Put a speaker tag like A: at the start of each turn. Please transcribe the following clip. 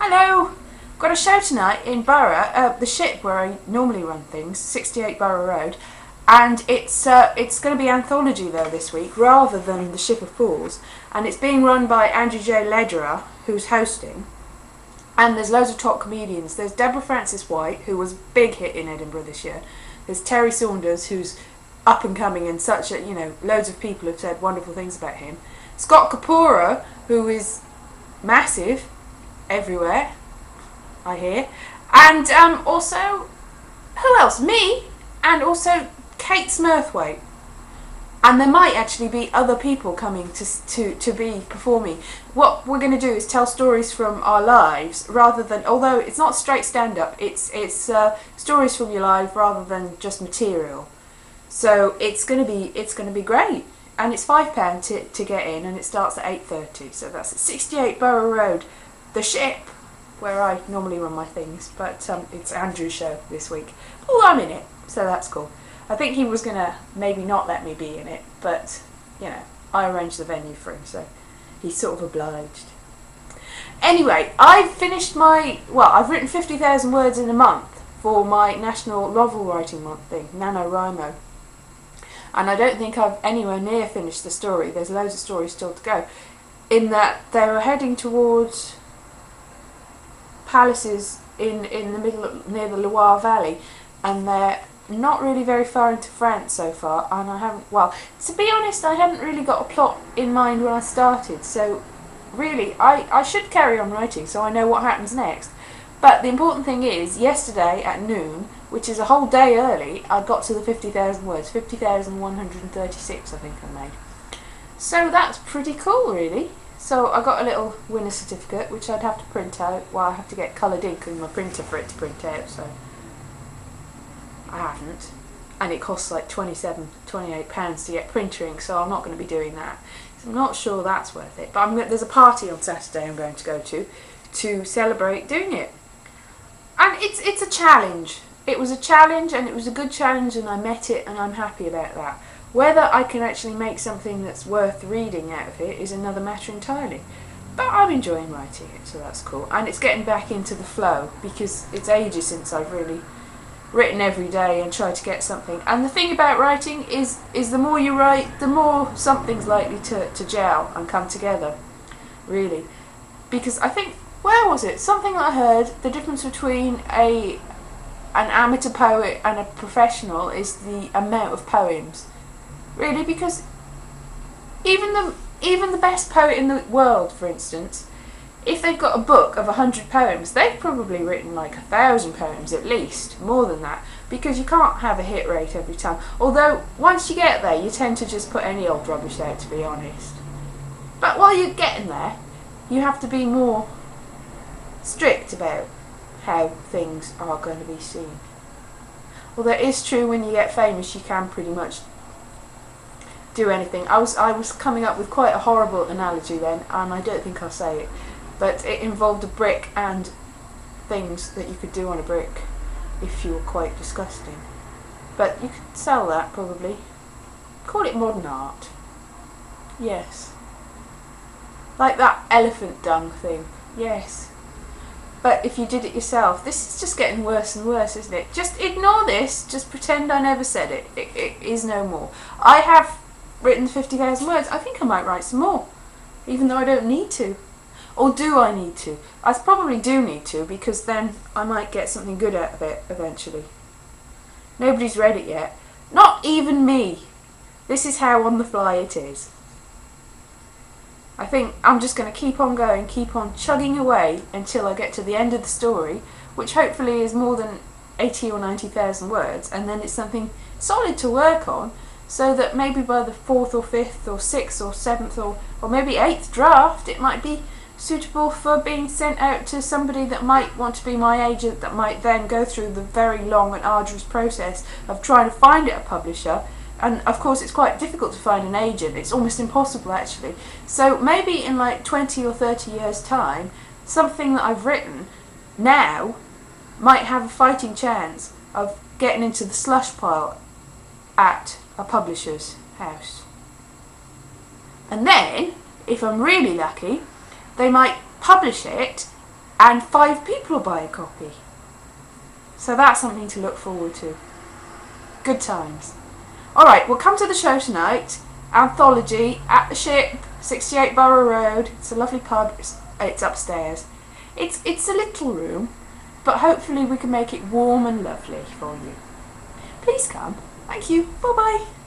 A: Hello! Got a show tonight in Borough, the ship where I normally run things, 68 Borough Road, and it's going to be Anthology there this week rather than the Ship of Fools, and it's being run by Andrew J Lederer, who's hosting, and there's loads of top comedians. There's Deborah Francis-White, who was a big hit in Edinburgh this year. There's Terry Saunders, who's up and coming, and such a, loads of people have said wonderful things about him. Scott Kapora, who is massive everywhere, I hear, and also, who else? Me, and also Kate Smurthwaite. And there might actually be other people coming to be performing. What we're going to do is tell stories from our lives, rather than, although it's not straight stand-up, it's stories from your life rather than just material. So it's going to be great, and it's £5 to get in, and it starts at 8:30. So that's at 68 Borough Road, the ship, where I normally run my things. But it's Andrew's show this week. Oh, I'm in it, so that's cool. I think he was going to maybe not let me be in it, but, I arranged the venue for him, so he's sort of obliged. Anyway, I've finished I've written 50,000 words in a month for my National Novel Writing Month thing, Nanowrimo. And I don't think I've anywhere near finished the story. There's loads of stories still to go. In that they were heading towards palaces in the middle, near the Loire Valley, and they're not really very far into France so far, and to be honest, I hadn't really got a plot in mind when I started, so really I should carry on writing so I know what happens next. But the important thing is, yesterday at noon, which is a whole day early, I got to the 50,000 words, 50,136 I think I made. So that's pretty cool, really. So I got a little winner certificate, which I'd have to print out. Well, I have to get coloured ink in my printer for it to print out, so I haven't, and it costs like £28 to get printer ink, so I'm not going to be doing that. So I'm not sure that's worth it, but there's a party on Saturday I'm going to go to celebrate doing it, and it's a challenge. It was a challenge, and it was a good challenge, and I met it, and I'm happy about that. Whether I can actually make something that's worth reading out of it is another matter entirely, but I'm enjoying writing it, so that's cool, and it's getting back into the flow, because it's ages since I've really written every day and try to get something. And the thing about writing is the more you write, the more something's likely to gel and come together, really. Because I think, where was it? Something that I heard, the difference between an amateur poet and a professional is the amount of poems. Really, because even the best poet in the world, for instance, if they've got a book of 100 poems, they've probably written like 1,000 poems at least, more than that, because you can't have a hit rate every time. Although, once you get there, you tend to just put any old rubbish out, to be honest. But while you're getting there, you have to be more strict about how things are going to be seen. Although it is true, when you get famous, you can pretty much do anything. I was coming up with quite a horrible analogy then, and I don't think I'll say it. But it involved a brick and things that you could do on a brick if you were quite disgusting. But you could sell that, probably. Call it modern art. Yes. Like that elephant dung thing. Yes. But if you did it yourself, this is just getting worse and worse, isn't it? Just ignore this. Just pretend I never said it. It is no more. I have written 50,000 words. I think I might write some more, even though I don't need to. Or do I need to? I probably do need to, because then I might get something good out of it eventually. Nobody's read it yet. Not even me. This is how on the fly it is. I think I'm just going to keep on going, keep on chugging away until I get to the end of the story, which hopefully is more than 80 or 90,000 words, and then it's something solid to work on, so that maybe by the 4th or 5th or 6th or 7th or maybe 8th draft, it might be suitable for being sent out to somebody that might want to be my agent, that might then go through the very long and arduous process of trying to find a publisher. And of course it's quite difficult to find an agent, it's almost impossible actually. So maybe in like 20 or 30 years time, something that I've written now might have a fighting chance of getting into the slush pile at a publisher's house. And then, if I'm really lucky, they might publish it and 5 people will buy a copy. So that's something to look forward to. Good times. Alright, we'll come to the show tonight. Anthology at the Ship, 68 Borough Road. It's a lovely pub. It's upstairs. It's a little room, but hopefully we can make it warm and lovely for you. Please come. Thank you. Bye bye.